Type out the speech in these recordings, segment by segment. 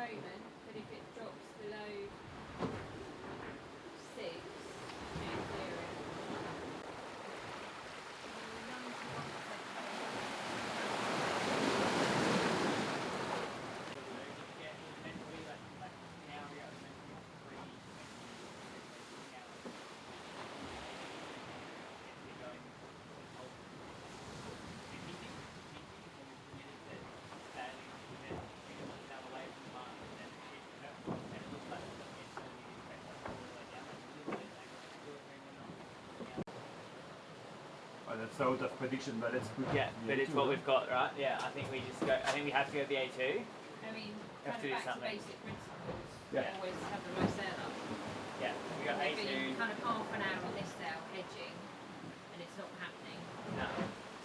moment, but if it drops below 6, That's out of prediction, but let's put but it's what we've got, right? Yeah, I think we just go. I think we have to go with the A2. I mean, have to do back something. to basic principles. Yeah. Always have the right setup. Yeah, we got Maybe A2. kind of half an hour on this sail hedging, and it's not happening. No.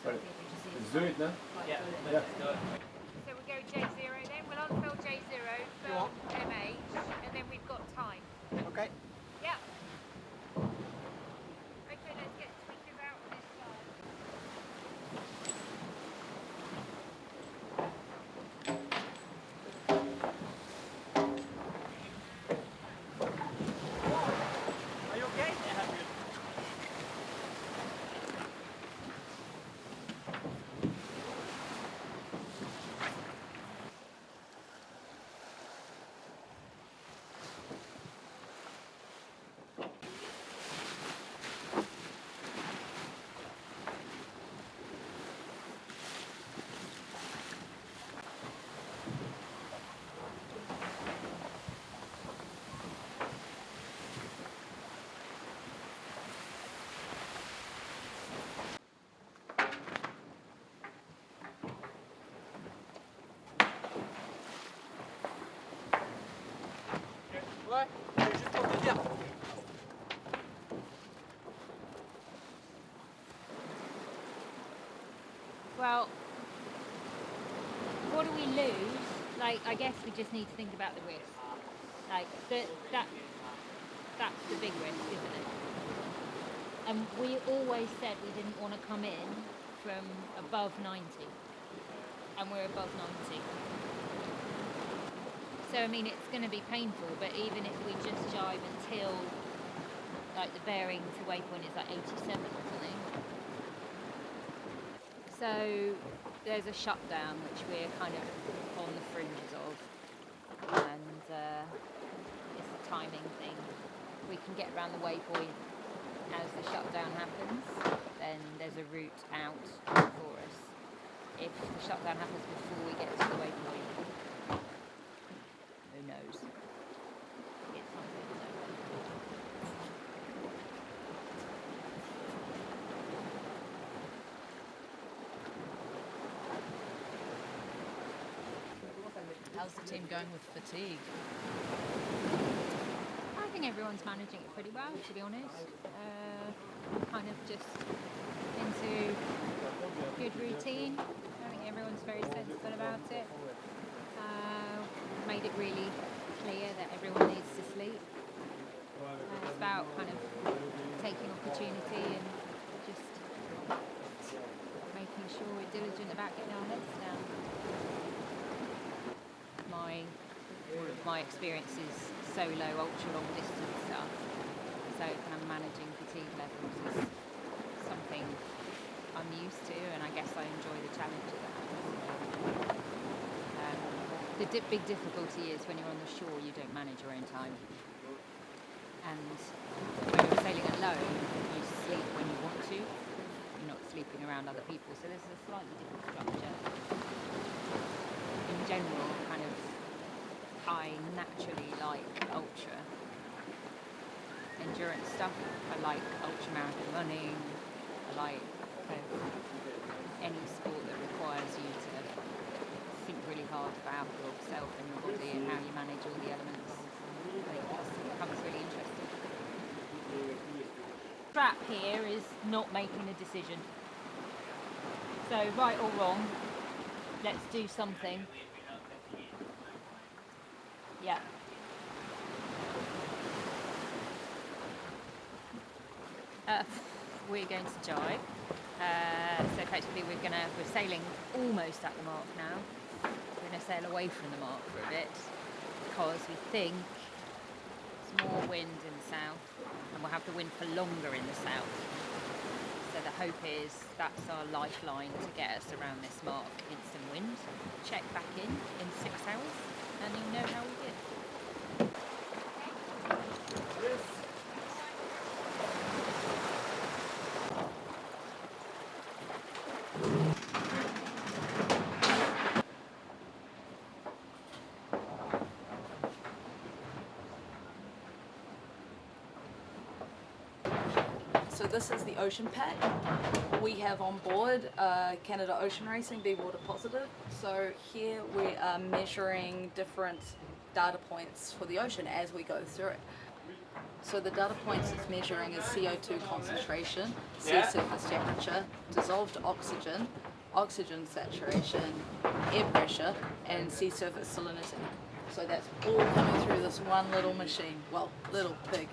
So I think we just need Let's to do it now. Yeah, bullet let's do it. So we go J0 then. We'll unfill J0, fill MH, and then we've got time. Okay. Yeah. Okay, let's get tweakers out on this side. Are you okay? Yeah, I'm good. Ouais, c'est juste pour te dire. Well, what do we lose? Like, I guess we just need to think about the risk. Like, that's the big risk, isn't it? And we always said we didn't want to come in from above 90. And we're above 90. So, I mean, it's going to be painful, but even if we just jive until, like, the bearing to waypoint is like 87 or something. So, there's a shutdown, which we're kind of on the fringes of. And it's a timing thing. If we can get around the waypoint as the shutdown happens, then there's a route out for us. If the shutdown happens before we get to the waypoint, who knows? It's not good, so. How's the team going with fatigue? I think everyone's managing it pretty well, to be honest. Kind of just into good routine. I think everyone's very sensible about it. Made it really clear that everyone needs to sleep. It's about kind of taking opportunity and just making sure we're diligent about getting our heads down. All of my experience is solo, ultra long distance stuff, so kind of managing fatigue levels is something I'm used to, and I guess I enjoy the challenge of that. The big difficulty is when you're on the shore, you don't manage your own time, and when you're sailing alone, you sleep when you want to. You're not sleeping around other people, so there's a slightly different structure. In general, kind of, I naturally like ultra endurance stuff. I like ultra marathon running. I like kind of any sport that requires you to think really hard about yourself and your body and how you manage all the elements. I think it becomes really interesting. The trap here is not making a decision. So, right or wrong, let's do something. Yeah. We're going to jibe. So effectively we're sailing almost at the mark now. We're going to sail away from the mark for a bit. because we think there's more wind in the south and we'll have the wind for longer in the south. So the hope is that's our lifeline to get us around this mark in some wind. Check back in 6 hours and you'll know how we did. So this is the ocean pack. We have on board Canada Ocean Racing, Be Water Positive. So here we are measuring different data points for the ocean as we go through it. So the data points it's measuring is CO2 concentration, sea surface temperature, dissolved oxygen, oxygen saturation, air pressure, and sea surface salinity. So that's all coming through this one little machine, well, little pig.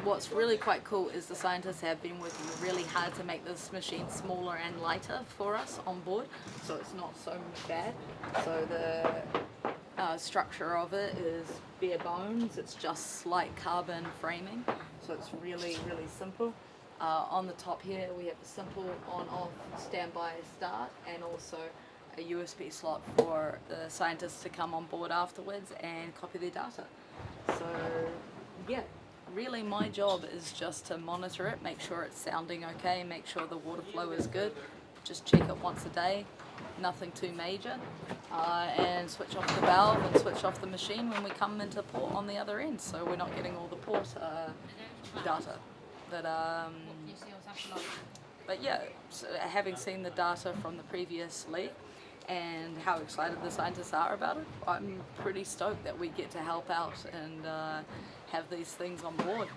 What's really quite cool is the scientists have been working really hard to make this machine smaller and lighter for us on board, so it's not so bad. So the structure of it is bare bones, it's just slight carbon framing, so it's really, really simple. On the top here we have a simple on-off standby start and also a USB slot for the scientists to come on board afterwards and copy their data. So yeah, really my job is just to monitor it, make sure it's sounding okay, make sure the water flow is good, just check it once a day, nothing too major, and switch off the valve and switch off the machine when we come into port on the other end, so we're not getting all the port data. But yeah, so having seen the data from the previous league and how excited the scientists are about it, I'm pretty stoked that we get to help out and have these things on board.